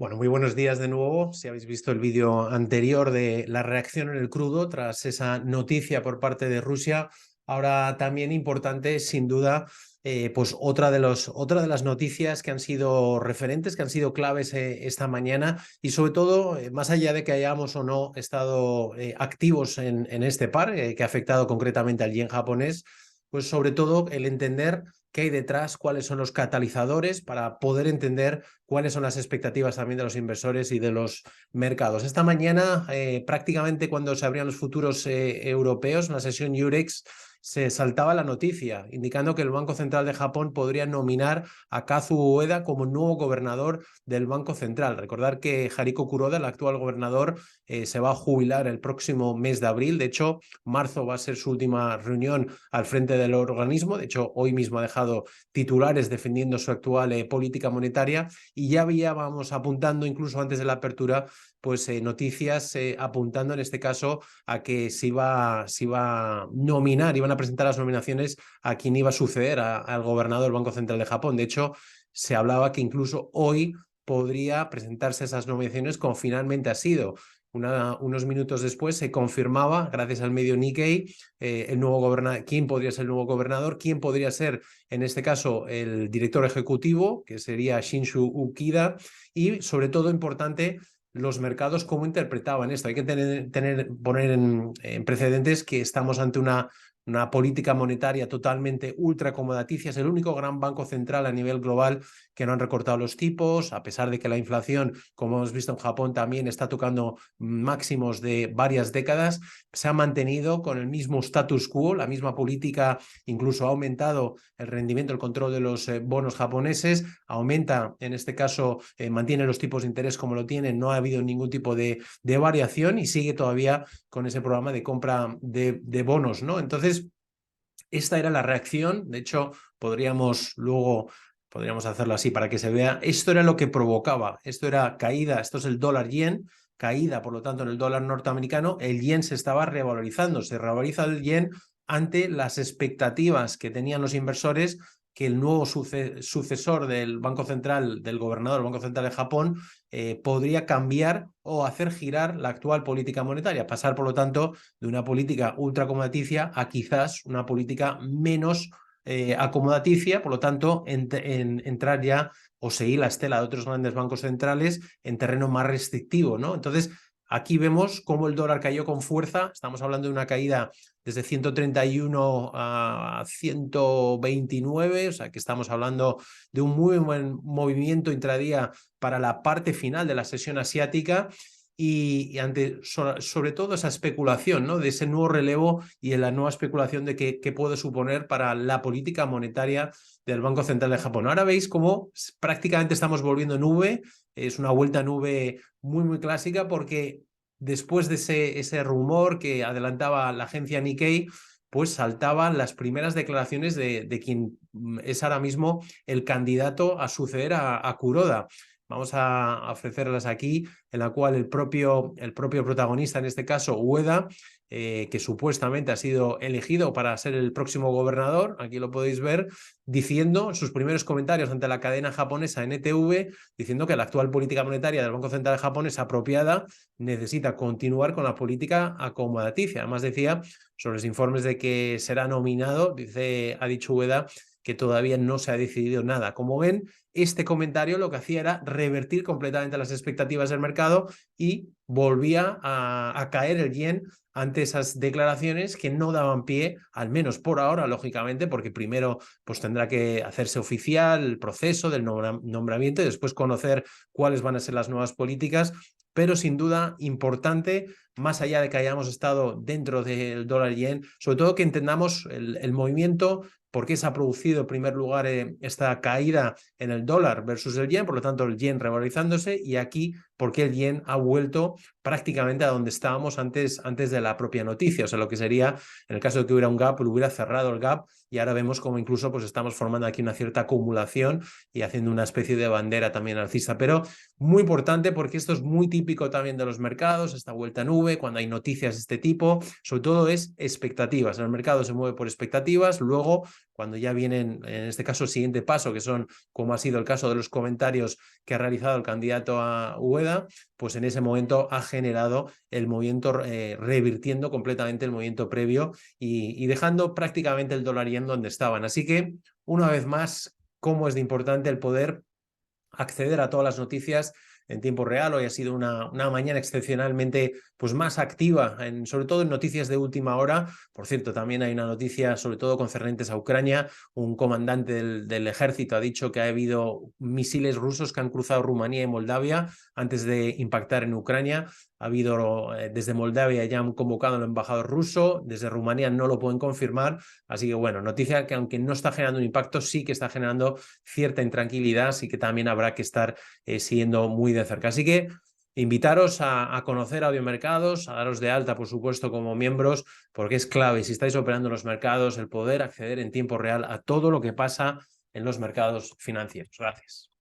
Bueno, muy buenos días de nuevo. Si habéis visto el vídeo anterior de la reacción en el crudo tras esa noticia por parte de Rusia, ahora también importante, sin duda, pues otra de las noticias que han sido referentes, que han sido claves esta mañana y sobre todo, más allá de que hayamos o no estado activos en este par, que ha afectado concretamente al yen japonés, pues sobre todo el entender qué hay detrás, cuáles son los catalizadores para poder entender cuáles son las expectativas también de los inversores y de los mercados. Esta mañana, prácticamente cuando se abrían los futuros europeos, en la sesión Eurex, se saltaba la noticia, indicando que el Banco Central de Japón podría nominar a Kazuo Ueda como nuevo gobernador del Banco Central. Recordar que Hariko Kuroda, el actual gobernador, se va a jubilar el próximo mes de abril. De hecho, marzo va a ser su última reunión al frente del organismo. De hecho, hoy mismo ha dejado titulares defendiendo su actual política monetaria y ya vamos apuntando incluso antes de la apertura pues noticias apuntando en este caso a que se iba a nominar, iban a presentar las nominaciones a quien iba a suceder al gobernador del Banco Central de Japón. De hecho, se hablaba que incluso hoy podría presentarse esas nominaciones como finalmente ha sido. Unos minutos después se confirmaba, gracias al medio Nikkei, el nuevo gobernador, quién podría ser el nuevo gobernador, quién podría ser, en este caso, el director ejecutivo, que sería Shinshu Ukida, y sobre todo importante, los mercados cómo interpretaban esto. Hay que poner en precedentes que estamos ante una política monetaria totalmente ultracomodaticia. Es el único gran banco central a nivel global que no han recortado los tipos, a pesar de que la inflación, como hemos visto en Japón, también está tocando máximos de varias décadas. Se ha mantenido con el mismo status quo, la misma política, incluso ha aumentado el rendimiento, el control de los bonos japoneses, aumenta, en este caso, mantiene los tipos de interés como lo tienen, no ha habido ningún tipo de variación y sigue todavía con ese programa de compra de bonos, ¿no? Entonces, esta era la reacción. De hecho, podríamos hacerlo así para que se vea. Esto era lo que provocaba. Esto era caída. Esto es el dólar yen. Caída, por lo tanto, en el dólar norteamericano. El yen se estaba revalorizando. Se revaloriza el yen ante las expectativas que tenían los inversores que el nuevo sucesor del Banco Central, del gobernador del Banco Central de Japón, podría cambiar o hacer girar la actual política monetaria, pasar, por lo tanto, de una política ultracomodaticia a quizás una política menos acomodaticia, por lo tanto, entrar ya o seguir la estela de otros grandes bancos centrales en terreno más restrictivo, ¿no? Entonces, aquí vemos cómo el dólar cayó con fuerza. Estamos hablando de una caída desde 131 a 129, o sea que estamos hablando de un muy buen movimiento intradía para la parte final de la sesión asiática y ante sobre todo esa especulación, ¿no? De ese nuevo relevo y de la nueva especulación de qué puede suponer para la política monetaria del Banco Central de Japón. Ahora veis cómo prácticamente estamos volviendo nube, es una vuelta a nube muy, muy clásica porque después de ese rumor que adelantaba la agencia Nikkei, pues saltaban las primeras declaraciones de quien es ahora mismo el candidato a suceder a Kuroda. Vamos a ofrecerlas aquí, en la cual el propio protagonista, en este caso Ueda, que supuestamente ha sido elegido para ser el próximo gobernador, aquí lo podéis ver, diciendo sus primeros comentarios ante la cadena japonesa NTV, diciendo que la actual política monetaria del Banco Central de Japón es apropiada, necesita continuar con la política acomodaticia. Además decía sobre los informes de que será nominado, ha dicho Ueda, que todavía no se ha decidido nada. Como ven, este comentario lo que hacía era revertir completamente las expectativas del mercado y volvía a caer el yen ante esas declaraciones que no daban pie, al menos por ahora, lógicamente, porque primero pues tendrá que hacerse oficial el proceso del nombramiento y después conocer cuáles van a ser las nuevas políticas, pero sin duda importante, más allá de que hayamos estado dentro del dólar yen, sobre todo que entendamos el movimiento, por qué se ha producido en primer lugar esta caída en el dólar versus el yen, por lo tanto el yen revalorizándose, y aquí por qué el yen ha vuelto prácticamente a donde estábamos antes de la propia noticia, o sea, lo que sería, en el caso de que hubiera un gap, lo hubiera cerrado el gap y ahora vemos como incluso pues estamos formando aquí una cierta acumulación y haciendo una especie de bandera también alcista, pero muy importante porque esto es muy típico también de los mercados, esta vuelta nube, cuando hay noticias de este tipo, sobre todo es expectativas, el mercado se mueve por expectativas, luego cuando ya vienen, en este caso, el siguiente paso, que son, como ha sido el caso de los comentarios que ha realizado el candidato a Úbeda, pues en ese momento ha generado el movimiento, revirtiendo completamente el movimiento previo y dejando prácticamente el dólar yen donde estaban. Así que, una vez más, cómo es de importante el poder acceder a todas las noticias en tiempo real. Hoy ha sido una mañana excepcionalmente pues, más activa, sobre todo en noticias de última hora. Por cierto, también hay una noticia, sobre todo concernentes a Ucrania. Un comandante del ejército ha dicho que ha habido misiles rusos que han cruzado Rumanía y Moldavia antes de impactar en Ucrania. Ha habido, desde Moldavia ya han convocado al embajador ruso, desde Rumanía no lo pueden confirmar. Así que bueno, noticia que aunque no está generando un impacto, sí que está generando cierta intranquilidad, así que también habrá que estar siguiendo muy de cerca. Así que invitaros a conocer Audiomercados, a daros de alta, por supuesto, como miembros, porque es clave, si estáis operando en los mercados, el poder acceder en tiempo real a todo lo que pasa en los mercados financieros. Gracias.